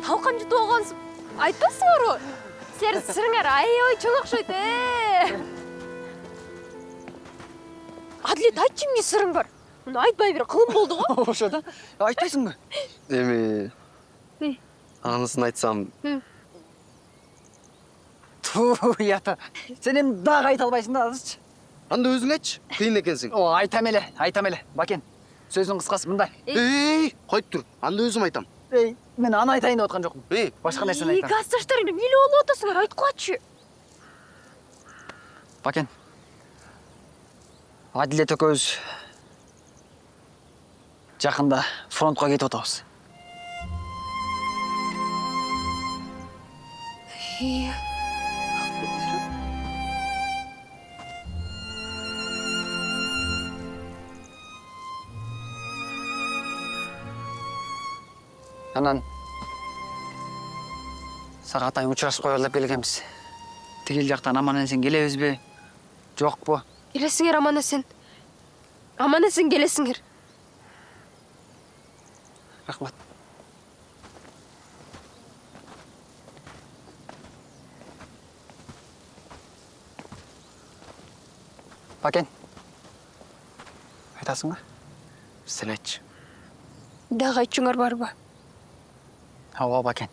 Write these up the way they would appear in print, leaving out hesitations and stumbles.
Талқан жұтып алғансың. Айтпасыңар ғой. Сер сырыңар ай-ой чоң ақшайды. Әділет, айтшы мне сырың бар. Мұны айтпай бер, қылым болды ғой. Ошо да. Айтпайсың ба? Эми. Анысын айтсам. Ту, ята. Сен эми дагы айта албайсың да, азырчы. Анда өзүң айтчы, кыйын экенсиң. О, айтам эле. Бакен. Сөзүнүн кыскасы мындай. Койуп тур. Анда өзүм айтам. Мен аны айтайын деп аткан жокмун. Башка нерсени айтам. Касташтарыңды миле болуп атасыңар, айтып коечу. Бакен. Адилет экөөбүз жакында фронтко кетип атабыз. Анан сага атайын учурашып коелу деп келгенбиз. Тигил жактан аман-эсен келебизби? Жокпу? Келесіңер аман-эсен. Аман-эсен келесіңер. Рахмат. Бакен. Айтасың ба? Сен айтчы. Дагы айтчуңар барбы? Ооба, Бакен.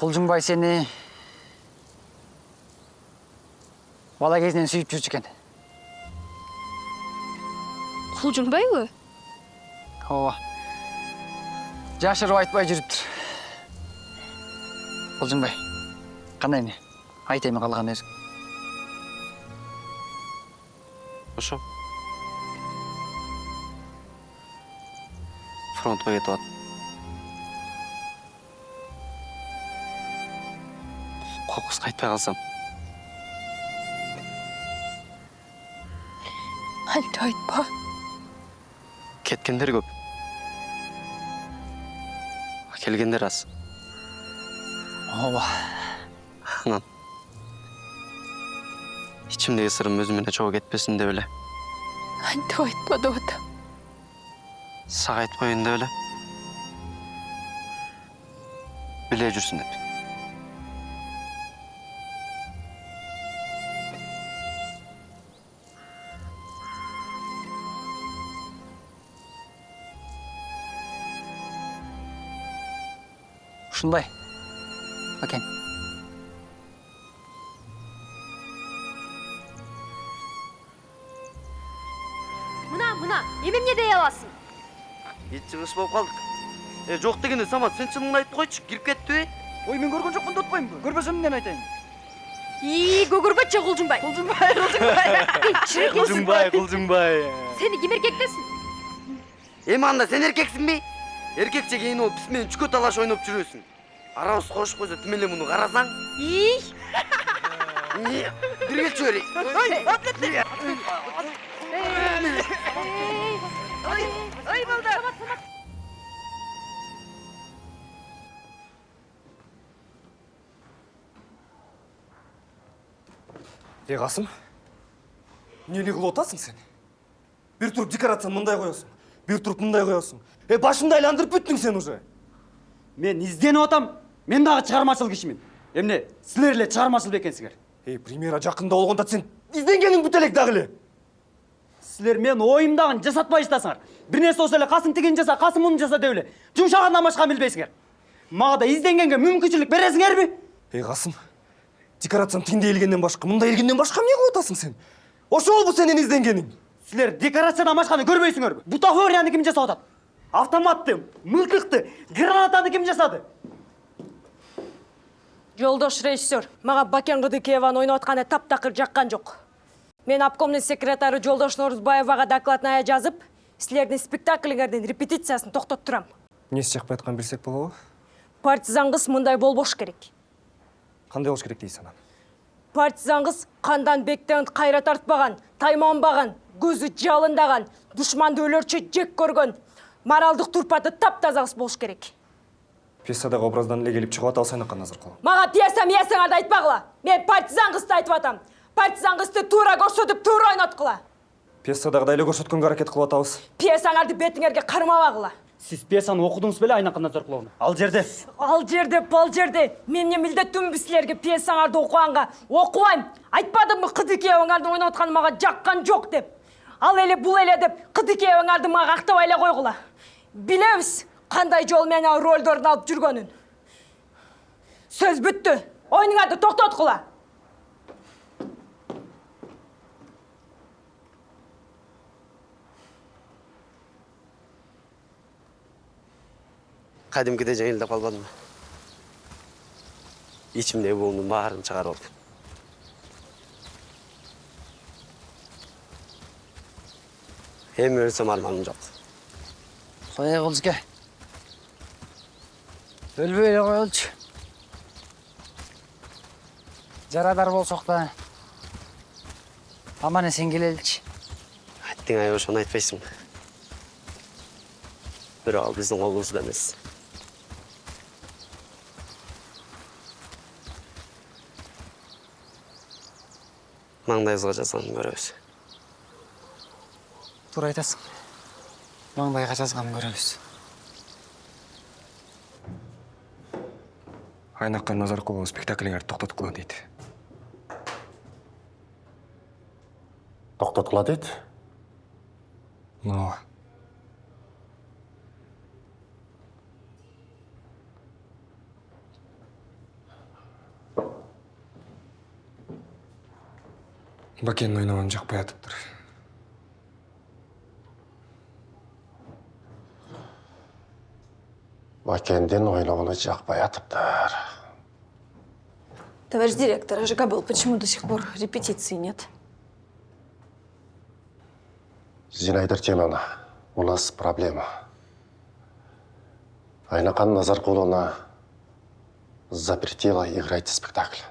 Кулжуңбай сени бала кезинен сүйүп жүрчү экен. Кулжуңбайбы? Ооба. Жашырып айтпай жүрүптүр. Кулжуңбай. Кандай эмне? Айт эми калган өзүң. Ошо. Фронтко кетип атат. Кокус кайтпай калсам. Анча айтпа. Кеткендер көп. Келгендер аз. Ооба. анан ичимдеги сырым өзүмөн чогуу кетпесин деп эле Антип айтпады ата. сага айтпайын деп эле биле жүрсүн деп. Ушундай. Акен. Мына, эмне дей аласың? Ет чыгыш болуп калдык. Жок дегенде Самат, сен чыныңды айтып койчу, кирип кетти. Ой, мен көргөн жокмун деп атпаймынбы? Көрбөсөм эмнени айтайын? Көгөрбөччү кулжуңбай. Кулжуңбай. Сени ким эркектесин? Эми анда сен эркексиңби? Эркекче кийин болуп биз менен чүкө талаш ойноп жүрөсүң. Арабыз кошуп койсо тим эле муну карасаң. Бир келчү бери. Ой, балдар. Қасым, нелі қылып отасың сен? Bir тұрып декорацияны мындай қоясың, bir тұрып мындай қоясың. Башымды айландырып бүттің сен уже. Мен изденіп отам, мен дағы шығармашылық ішімін. Емне, сілерле шығармашылық екенсіңер. Премьера жақында болғанда сен изденгенің бүтелек дағылы. Сілер мен ойымдағын жасатпай жатасыңар. Бір нәрсе осы эле Қасым теген жаса, Қасым мұны жаса деуле. Жұмшағаннан башқа білбейсіңер. Мағда изденгенге мүмкіншілік бересіңер бе? Қасым, декорацияны теңде елгеннен башқа, мұнда елгеннен башқа не қылып отасың сен? Ошы ол бұл сенен изденгенің. Сілер декорациядан башқаны көрбейсіңер бе? Бутафорияны кім жасап атады? Автоматты, мылтықты, гранатаны кім жасады? Жолдош режиссер, мага Бакен Рудыкееваны ойнап атканы таптакыр жаккан жок. Мен обкомдун секретары Жолдош Норузбаевага докладная жазып, силердин спектакльңердин репетициясын токтотуп турам. Несі жақпай атқан білсек болабы? Партизан кыз мындай болбош керек. Қандай болуш керек дейсің анан? Партизан кыз кандан бектен кайра тартпаган, тайманбаган, көзү жалындаган, душманды өлөрчү жек көргөн, моралдык турпаты таптаза кыз болуш керек. Пьесадағы образдан эле келип чыгып аталы сайнакка назар кыл. Мага пьеса миясыңарды айтпагыла. Мен партизан кызды айтып атам. Партизан кызды туура көрсөтүп, туура ойноткула. Пьесадағыдай эле көрсөткөнгө аракет кылып атабыз. Пьесаңарды бетиңерге кармабагыла. Сіз пьесаны оқыдыңыз беле айнаққа назар кылууну? Ал жерде. Ал жерде. Мен милдеттүүмүн силерге пьесаңарды окуганга. Окубайм. Айтпадымбы Кыдыкеевиңарды ойноп аткан мага жаккан жок деп. Ал эле бул эле деп Кыдыкеевиңарды мага актабай эле койгула. Билебиз кандай жол менен ролдорун алып жүргөнүн. Сөз бүттү. Ойнуңарды токтоткула. Кадимкиде жеңилдеп калбадымбы? Ичимдеги буунун баарын чыгарып алдым. Эми өлсөм арманым жок. Қоя Құлжыке. Өлбей эле коелучу. Жарадар болсок да аман эсен келеличи. Айттың ай ошону айтпайсыңбы? Бирок ал биздин колубузда эмес. Маңдайыбызга жазганын көрөбүз. Туура айтасың. Маңдайга жазганын көрөбүз. Айнакка назар кылуу спектакльңерди токтоткула дейт. Токтоткула дейт? Ооба. Бакенин ойногон жакпай атыптыр. Бакендин ойногону жакпай атыптыр. Товарищ директор, я же забыл, почему до сих пор репетиции нет? Зинаида Артемьевна, у нас проблема. Айнакан Назаркуловна запретила играть в спектакль.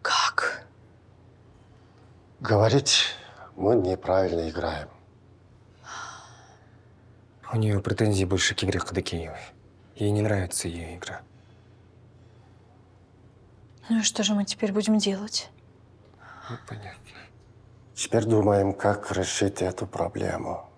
Как? Говорит, мы неправильно играем. У нее претензий больше к игре Кадыкеевой. Ей не нравится ее игра. Ну и что же мы теперь будем делать? Ну, понятно. Теперь думаем, как решить эту проблему.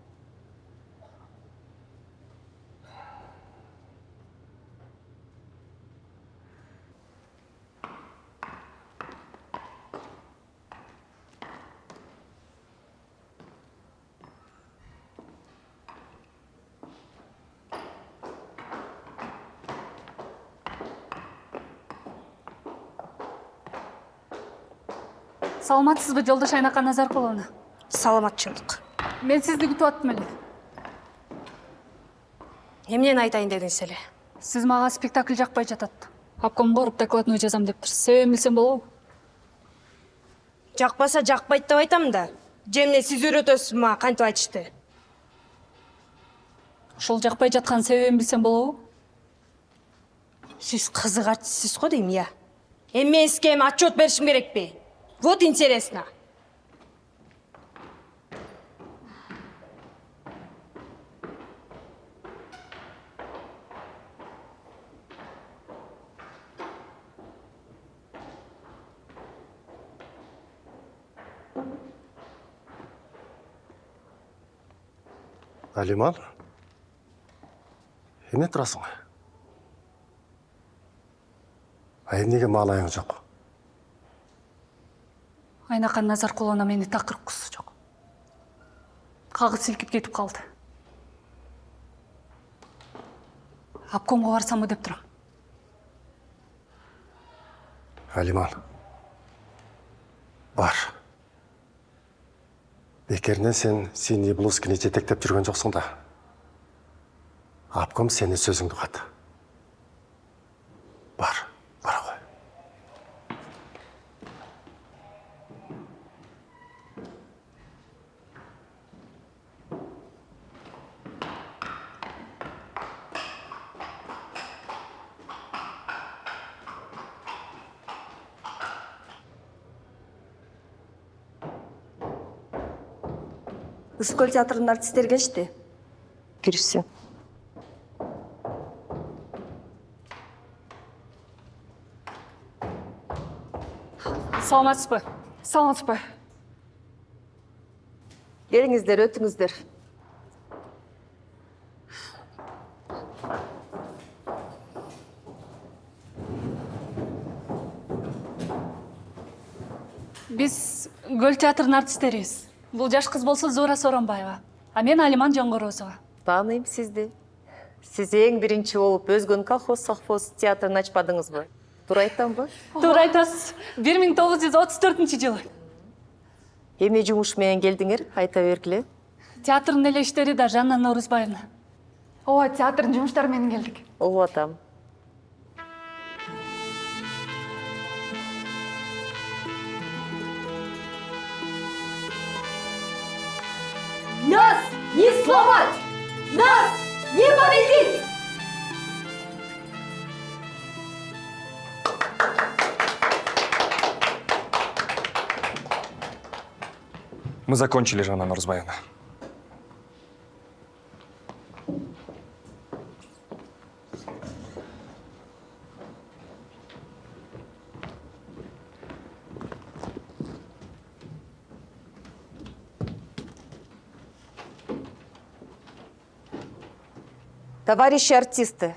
Саламатсызбы, жолдош Айнака Назаркуловна? Саламатчылык. Мен сизди күтүп аттым эле. Эмнени айтайын дедиңиз эле? Сиз мага спектакль жакпай жатат. Обкомго барып докладной жазам деп турсуз. Себебин билсем болобу? Жакпаса жакпайт деп айтам да. Же эмне сиз үйрөтөсүз мага кантип айтышты? Ошол жакпай жаткан себебин билсем болобу? Сиз кызык артистсиз го дейм, я. Эми мен сизге эми отчет беришим керекпи? Вот интересно. Алиман? Эме тұрасың? Эмнеге маалайың жок? Айнака Назаркуловна мени такыр уккусу жок. Кагып силкип кетип калды. Обкомго барсамбы деп турам. Алиман, бар. Бекерінен сен синий блузканы жетектеп жүрген жоқсың да. Обком сені сөзіңді қат. Бар, бара ғой. Үскөл театрының артисттері келишти. Киришсин. Саламатсызбы? Саламатсызбы. Келиңиздер, өтүңүздөр. Биз Гөл театрынын артисттерибиз. Бул жаш кыз болсо Зора Соронбаева. А мен Алиман Жоңгорозова. Тааныйм сизди. Сиз эң биринчи болуп өзгөн колхоз театрын ачпадыңызбы? Туура айтамбы? Туура айтасыз. 1934-жылы. Эме жумуш менен келдиңер? Айта бергиле. Театрдын эле иштери да Жанна Норузбаевна. Ооба, театрдын жумуштары менен келдик. Угуп атам. Нас не сломать! Нас не победить! Мы закончили, Жанна Нурзбаевна. Товарищи артисты,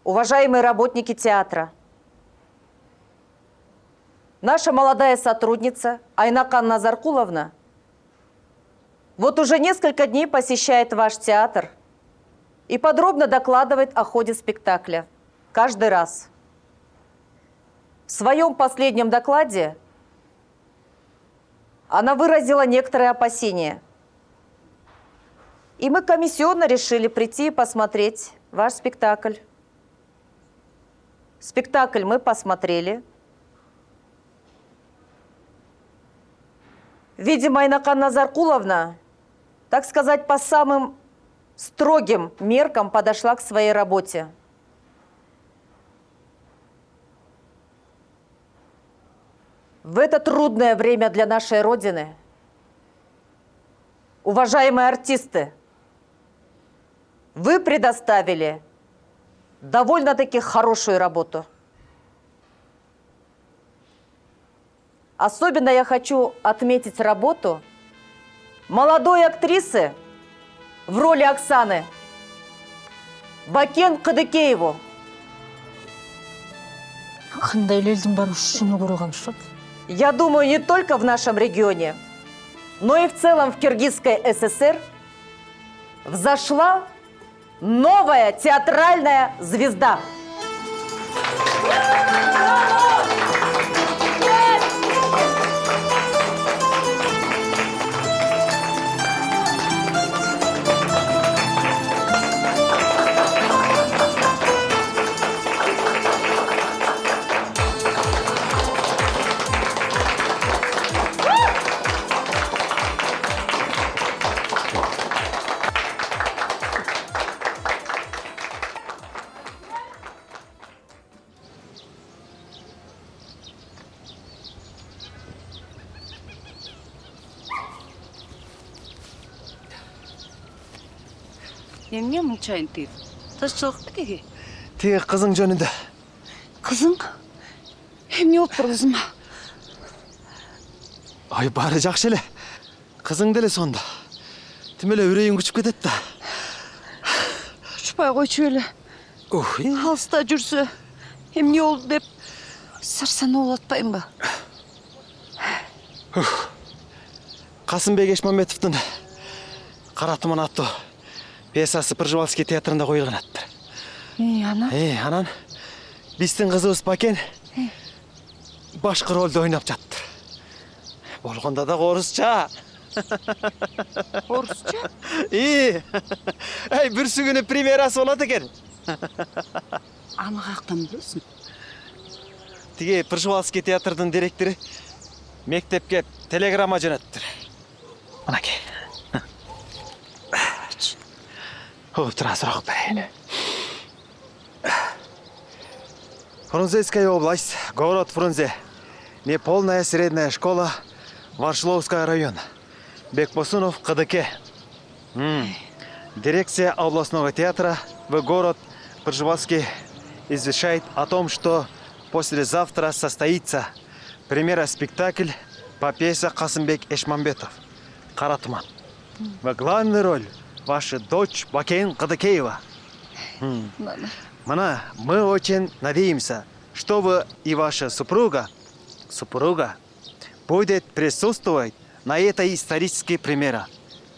уважаемые работники театра, наша молодая сотрудница Айнака Назаркуловна вот уже несколько дней посещает ваш театр и подробно докладывает о ходе спектакля каждый раз. В своем последнем докладе она выразила некоторые опасения. И мы комиссионно решили прийти и посмотреть ваш спектакль. Спектакль мы посмотрели. Видимо, Айнака Назаркуловна, так сказать, по самым строгим меркам подошла к своей работе. В это трудное время для нашей Родины, уважаемые артисты, вы предоставили довольно-таки хорошую работу. Особенно я хочу отметить работу молодой актрисы в роли Оксаны Бакен Кадыкееву. Қандай елдің бар шыны көрген шот. Я думаю, не только в нашем регионе, но и в целом в Киргизской ССР взошла новая театральная звезда. Emне мынчайын тыйып? Тышчылықты кеге? Тегі қызың жөнінде. Қызың? Эмне болуп кызым? Ай, бары жақсы эле. Қызың деле сонда. Тим эле үрейим күчүп кетет да. Учпай койчу эле. Алыста жүрсө, эмне болду деп сарсанып атпайынбы? Касымбек Эшмамбетовдун Кара туман аттуу пьесасы Пржевальский театрында коюлган аттыр. Анан? Анан биздин кызыбыз Бакен башкы ролду ойноп жаттыр. Болгондо да орусча. Орусча? Бүрсү күнү премьерасы болот экен. Аны каяктан билесиң? Тиги Пржевальский театрдын директору мектепке телеграмма жөнөттүр. Мынакей. Тура сурак берейин. Фрунзенская область, город Фрунзе. Неполная средняя школа, Варшловская район. Бекбосунов, КДК. Дирекция областного театра в город Пржевальский извещает о том, что послезавтра состоится премьера спектакль по пьесе Касымбек Эшмамбетов «Кара туман». В главную роль ваша дочь Бакен Кадыкеева. Мана, мы очень надеемся, что вы и ваша супруга будет присутствовать на этой исторической премьере.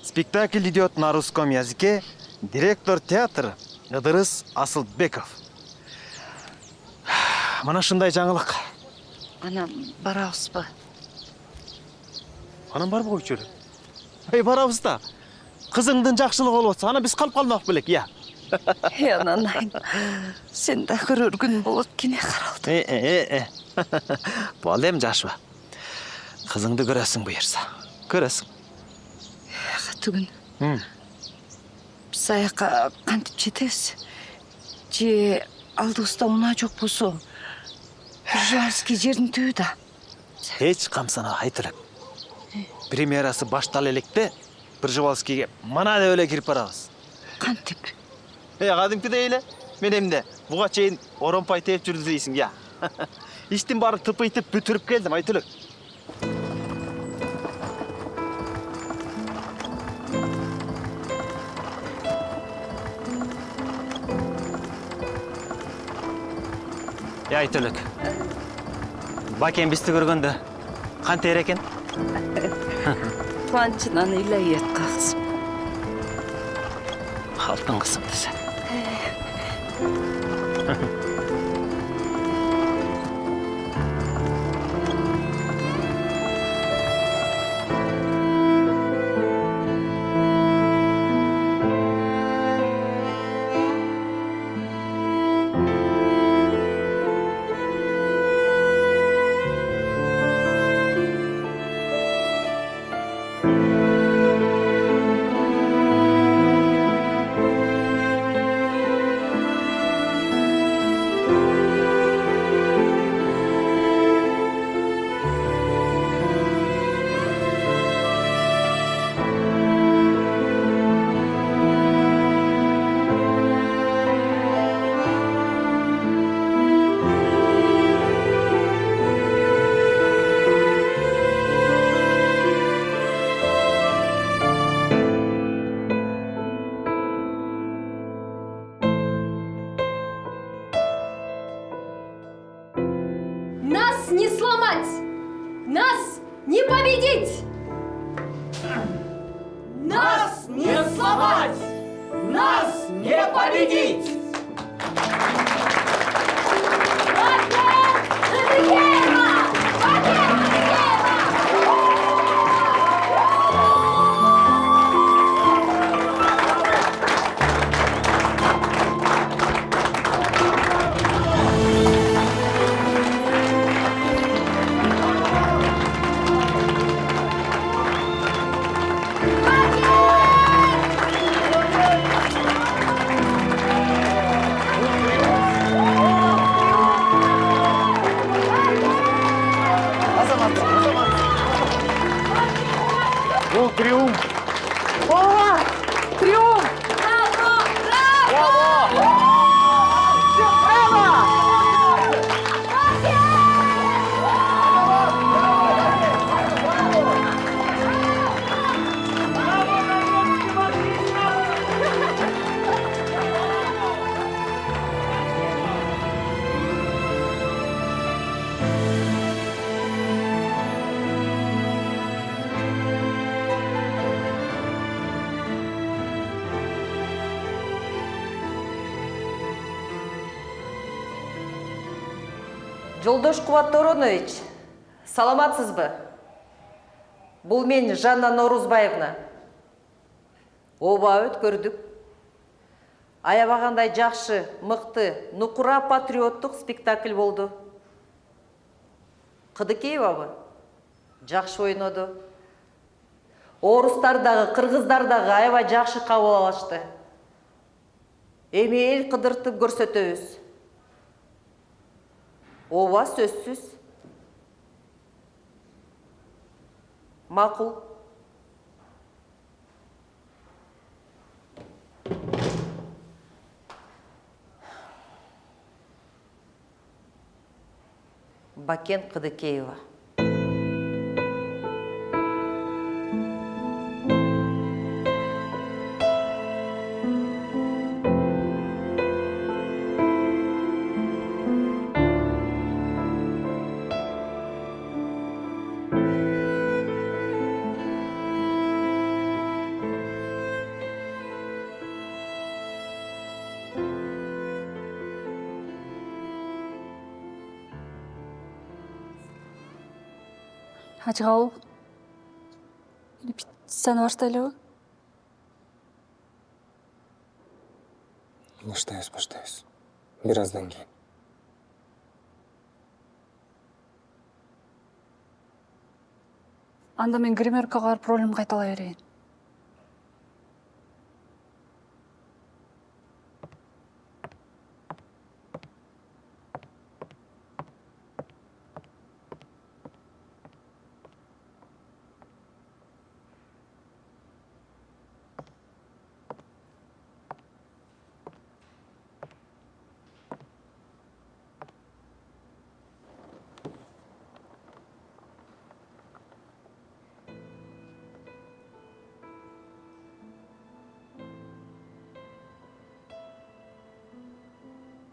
Спектакль идет на русском языке. Директор театра Ыдырыс Асылбеков. Мана шындай жаңылык. Ана барабызбы? Анан барбы койчу эле? Барабыз да. Кызыңдын жакшылыгы болуп атса, ана биз калып калмак белек, я. Анан, сен да көрөр күн болот кене каралды. Болду эми жашба. Кызыңды көрөсүң буюрса. Көрөсүң. Түгүн. Биз аяка кантип жетебиз? Же алдыбызда унаа жок болсо, Пржевальский жердин түбү да. Эч камсана айтылып. Премьерасы баштала электе Пржевальскийге мана деп эле кирип барабыз. Кантип? Кадимкидей эле. Мен эмне буга чейин оромпай тээп жүрдү дейсиң, я. Иштин баарын тыпыйтып бүтүрүп келдим, айтылып. Айтылык. Бакен бизди көргөндө кантер экен? Кубанычынан ыйлай кызым. Алтын кызым десе. Нас не сломать! Нас не победить! Нас не сломать! Нас не победить! Бұл триумф. Ова! Триумф! Жолдош Кубат Торонович, саламатсыз бы? Бұл мен Жанна Норузбаевна. Оба өткөрдік. Аябағандай жақшы, мықты, нұқыра патриоттық спектакль болды. Қыдыкеева бы? Жақшы ойноды. Орыстардағы, қырғыздардағы аябай жақшы қабыл алышты. Эми ел қыдыртып көрсөтөбүз. Ова сөзсүз. Мақұл. Бакен Қыдыкеева. Ачғау, репетицияны баштайлы ба? Баштайбыз. Бираздан кейін. Анда мен гримеркаға барып рөлімді қайталай берейін.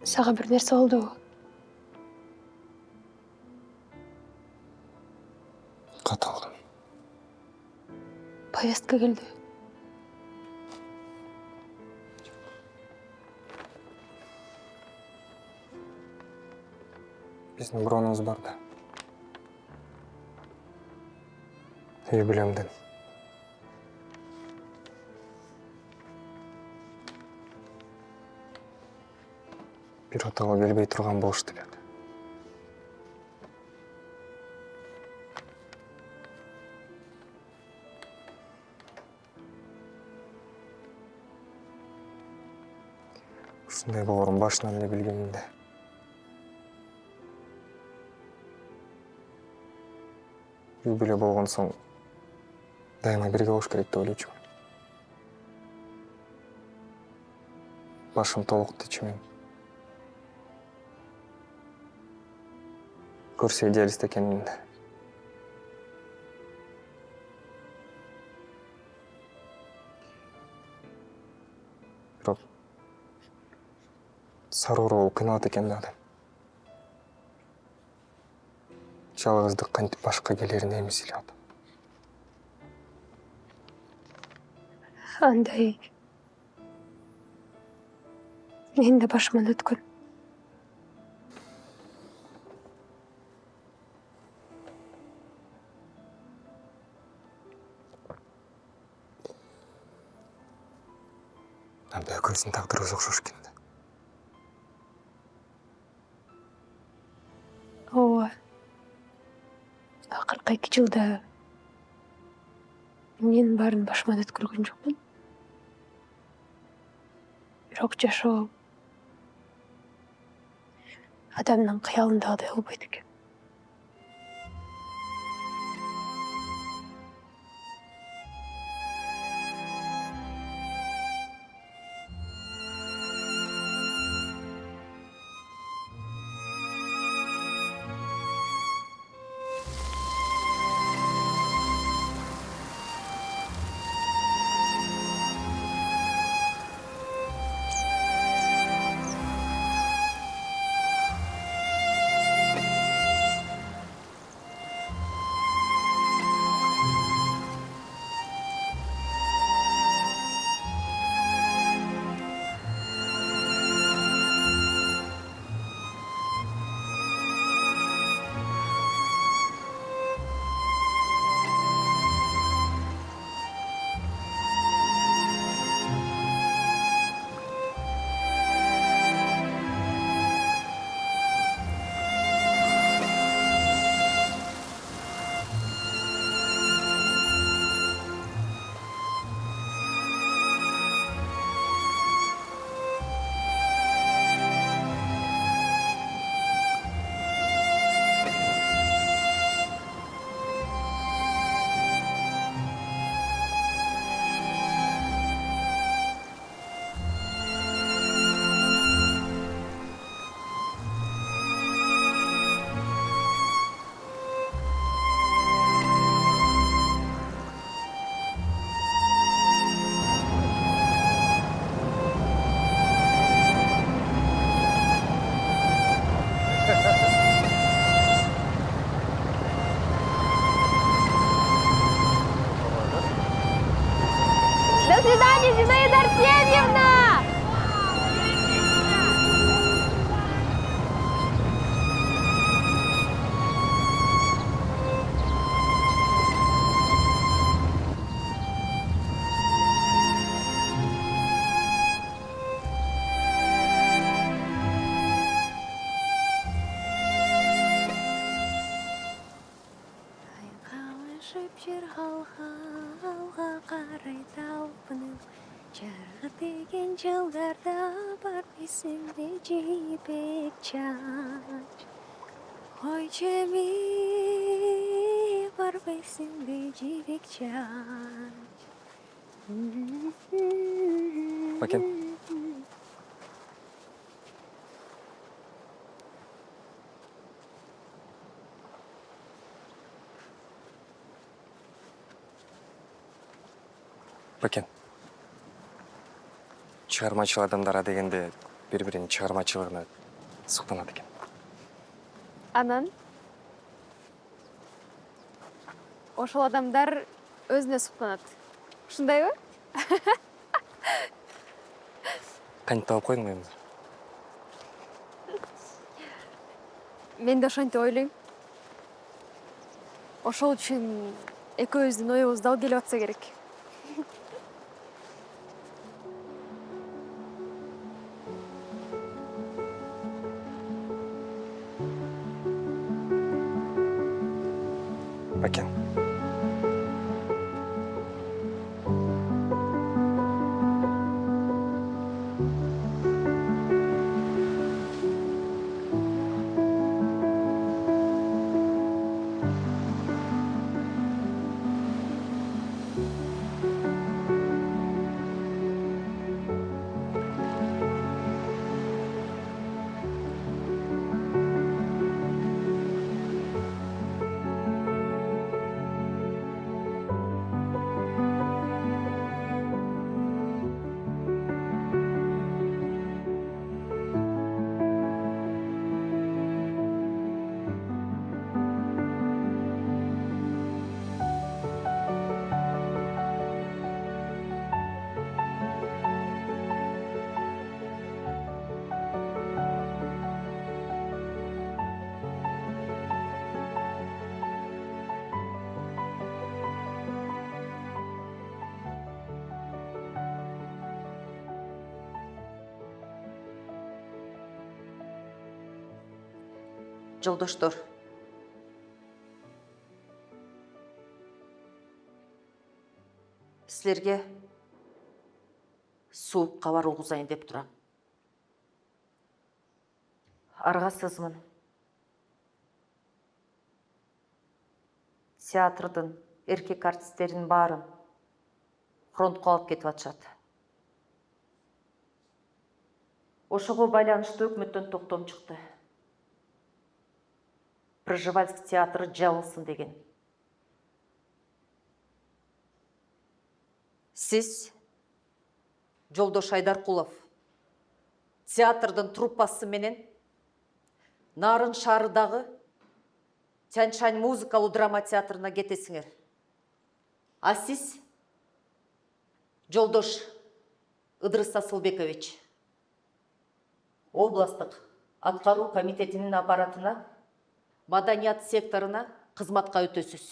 Саған бір нәрсе oldu. Қаталдым. Повестка келді. Біздің бронымыз бар да. Юбилейімден. Bir отаға келбей тұрған болышты бек. Ушундай болорун башынан эле билгенмин. Юбилей болгон соң дайыма бирге болуш керек деп ойлойчумун. Башым толук тичимин. Көрсе идеалист экенмин да. Бирок сароо болуп кыйналат экен да адам. жалғыздық қантип башқа келерін эмес эле ата. Андай. Мен де башыман өткөн. Анда экөөбүздүн тагдырыбыз окшош экен да. Ооба. Акыркы 2 жылда мен баарын башыман өткөргөн жокмун. Бирок жашоо адамдын кыялындагыдай болбойт экен. До свидания, Зинаида Арсеньевна! Жарық деген жылдарда бар есімде жібек чач. Қойче ми бар есімде жібек чач. Бакен. Бакен. Чыгармачыл адамдара дегенде бири-биринин чыгармачылыгына суктанат экен. Анан ошол адамдар өзүнө суктанат. Ушундайбы? Кантип тауып койдуң мени? Мен да ошентип ойлойм. Ошол үчүн экөөбүздүн оюбуз дал келип атса керек. Бакен. жолдоштор. Сілерге суық хабар оқызайын деп тұрам. Арғасызмын. Театрдың еркек артистерінің барын фронтқа алып кетіп атшады. Ошоға байланышты өкмөттөн токтом чыкты. Пржевальский театры жабылсын деген. Сиз, Жолдош Айдаркулов, театрдың труппасы менен Нарын шарыдағы Тяньшань музыкалуу драма театрына кетесиңер. А сиз, Жолдош Ыдрыс Асылбекович, областық атқару комитетінің аппаратына, маданият секторына қызматқа өтөсүз.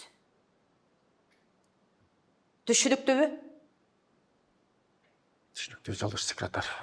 Түшүнүктүүбү? Түшүнүктүү, жолдош секретарь.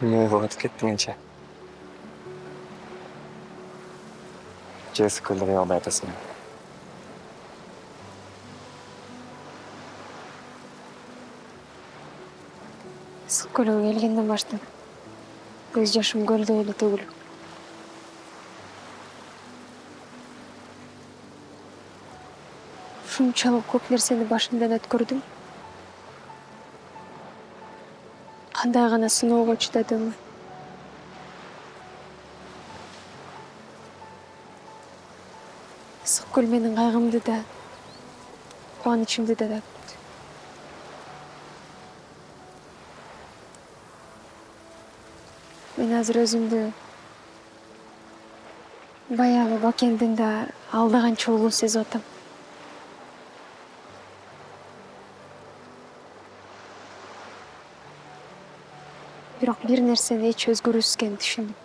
Мен уақыт кеттіңінше. Жесі күлдіре албай атасың. Ысык көлөгө келгенден баштап көз жашым көлдө эле төгүлүп. Ушунчалык көп нерсени башымдан өткөрдүм. Кандай гана сыноого чыдадым. Ысык көл менин кайгымды да, кубанычымды да тартты. Мен азыр өзүмдү баягы Бакендин да алдаганча улуу сезип атам. Бирок бир нерсени эч өзгөрүүсүз экенин түшүндүм.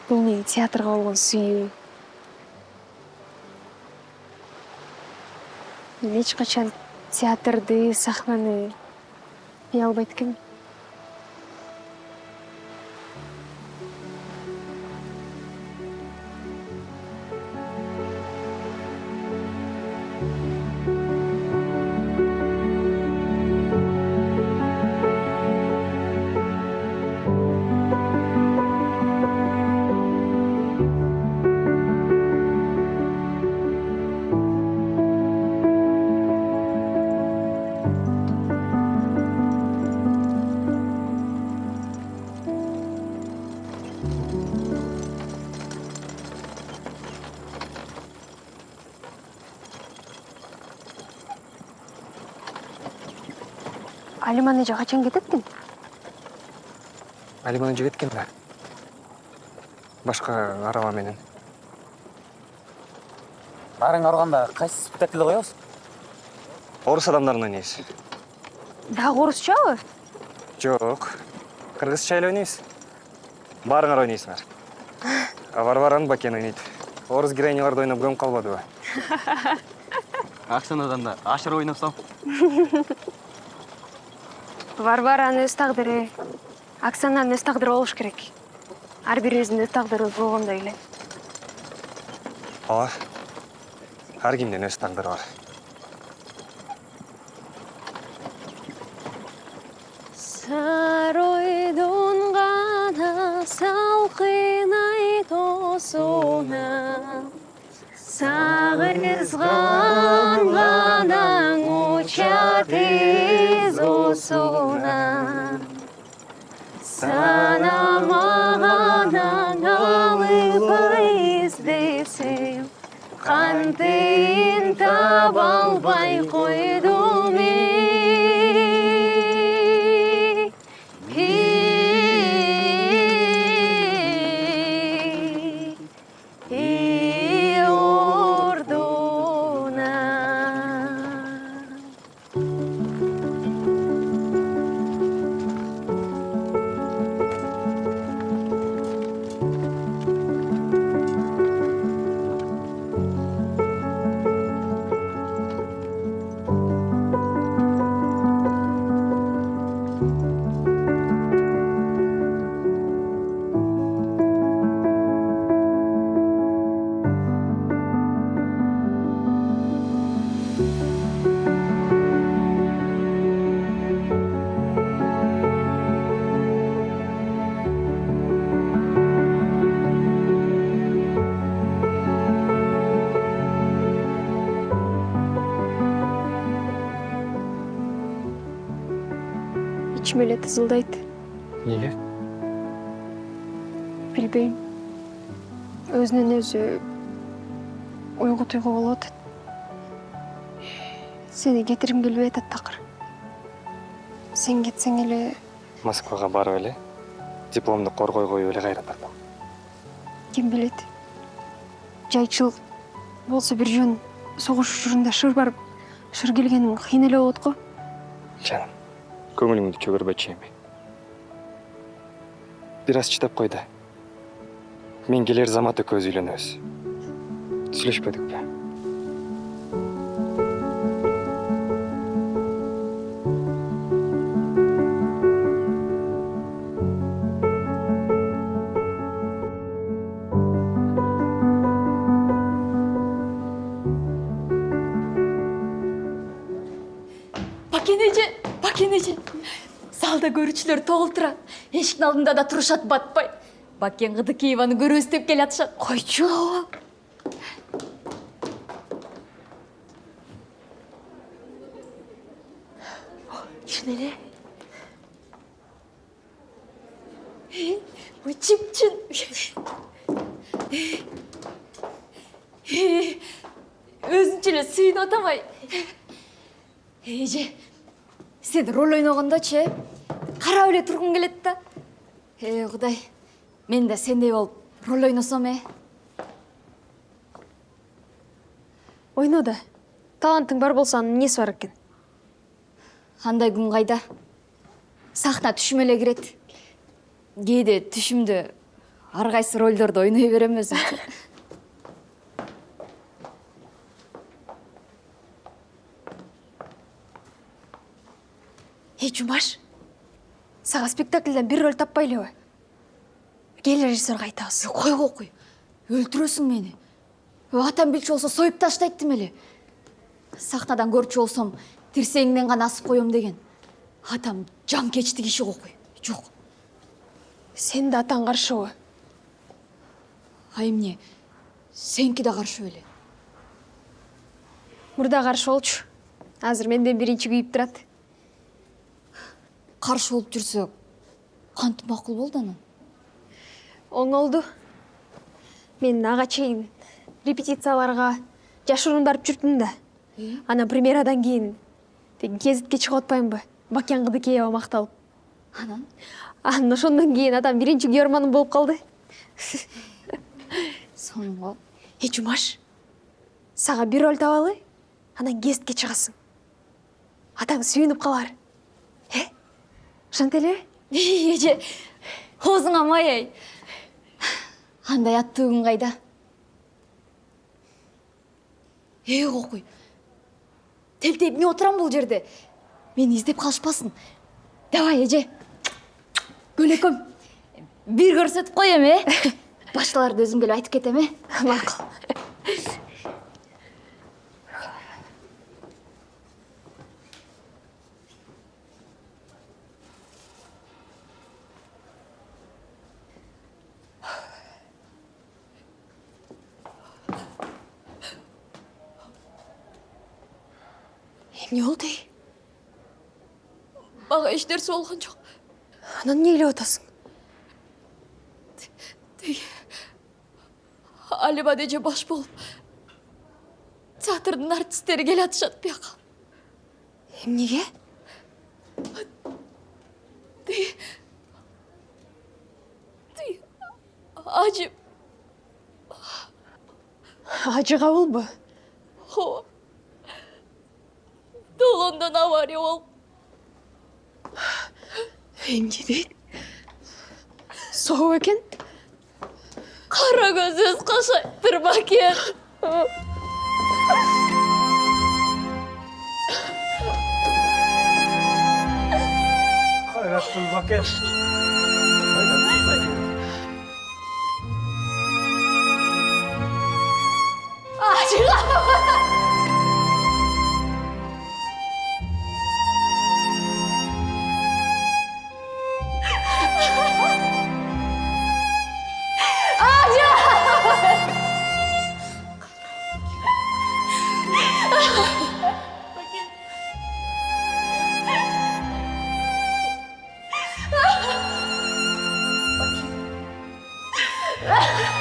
Бул менин театрга болгон сүйүү. Мен эч качан театрды, сахнаны бие албайт экенмин. Алиман эже качан кететтин? Алиман эже кеткен да. Башка араба менен. Барың арганда кайсы спектакльде коебуз? Орус адамдарын ойнайбыз. Дагы орусчабы? Жок. Кыргызча эле ойнайбыз. Баарыңар ойнойсуңар. Варвараны Бакен ойнойт. Орус героиняларды ойноп көмүп калбадыбы? Аксанадан да ашыр ойносом. Варваранын өз тагдыры, Оксананын өз тагдыры болуш керек. Ар бирибиздин өз тагдырыбыз болгондой эле. Ооба. Ар кимдин өз тагдыры бар. Сары ойдун гана салкын ай тоосуна, сагызган ганаң учат из усуна, санамаганаң алып айыз тиын таба албай койдум ордуна. İçim öyle tızıldaydı. Неге? Bilbeyim. Өзінен өзі ойғы тұйғы болады. Сені кетірім келбей айтады тақыр. Сен кетсең еле... Москваға барып эле дипломды коргой коюп эле кайра тартам. Кем біледі. Жайчылық болса бір жөн соғыш ұшырында шыр барып, шыр келгенің қиын эле болады ғой. Жаным, көңіліңді көгербечи эми. Бир аз чыдап кой да. Мен келер замат экөөбүз үйлөнөбүз. Сүйлөшпөдүкпү? Бакенеже. Залда көрүүчүлөр толуп турат. Эшиктин алдында да турушат батпай. Бакен Кыдыкееваны көрөбүз деп келатышат. Койчу. Шын эле? Ой, чипчин. Өзүнчө эле сүйүнүп атамай. Эже, сен роль ойногондочу, карап эле тургуң келет да. Кудай, мен да сендей болуп роль ойносом Ойно да. Талантың бар болса, несі бар екен? Андай күн кайда? Сахна түшүм эле кирет. Кээде түшүмдө ар кайсы ролдорду ойной берем өзүм. Жумаш, сага спектакльден бир роль таппай элеби? Кел режиссерге айтабыз. Кой. Өлтүрөсүң мени. Атам билчү болсо союп таштайт эле. Сахнадан көрчү болсом, тирсегиңден гана асып коем деген. Атам жан кечти киши кой. Жок. Сен да атаң каршыбы? Ай эмне? Сенки да каршы эле. Мурда каршы болчу. Азыр менден биринчи күйүп турат. Каршы болуп жүрсө, кантип макул болду анан? Оңолду. Мен ага чейин репетицияларга жашыруун барып жүрдүм да. Анан премьерадан кийин гезитке чыгып атпаймынбы? Бакен Кыдыкеева макталып. Анан ошондон кийин атам биринчи күйөрманым болуп калды. Сонго. Жумаш, сага бир роль табалы, анан гезитке чыгасың. Атаң сүйүнүп калар. Ошонтип эле? Эже, оозуңа май. Андай аттуу күн кайда? Кокуй. Телтеп эмне отурам бул жерде? Мени издеп калышпасын. Давай, эже. Көлөкөм. Бир көрсөтүп коем, Башталарды өзүм келип айтып кетем, Макул. Эмне болду? Мага эч нерсе болгон жок. Анан эмне ойлоп атасың? Алима эже баш болуп театрдың артистері келе атышат бияқа. Неге? Ажы... Ажыға ол бұ? О, долондан авария ол. Емде дейді? Соғу екен? Қара көзіз қашайттыр бакен. Қайраттың бакен. Ah!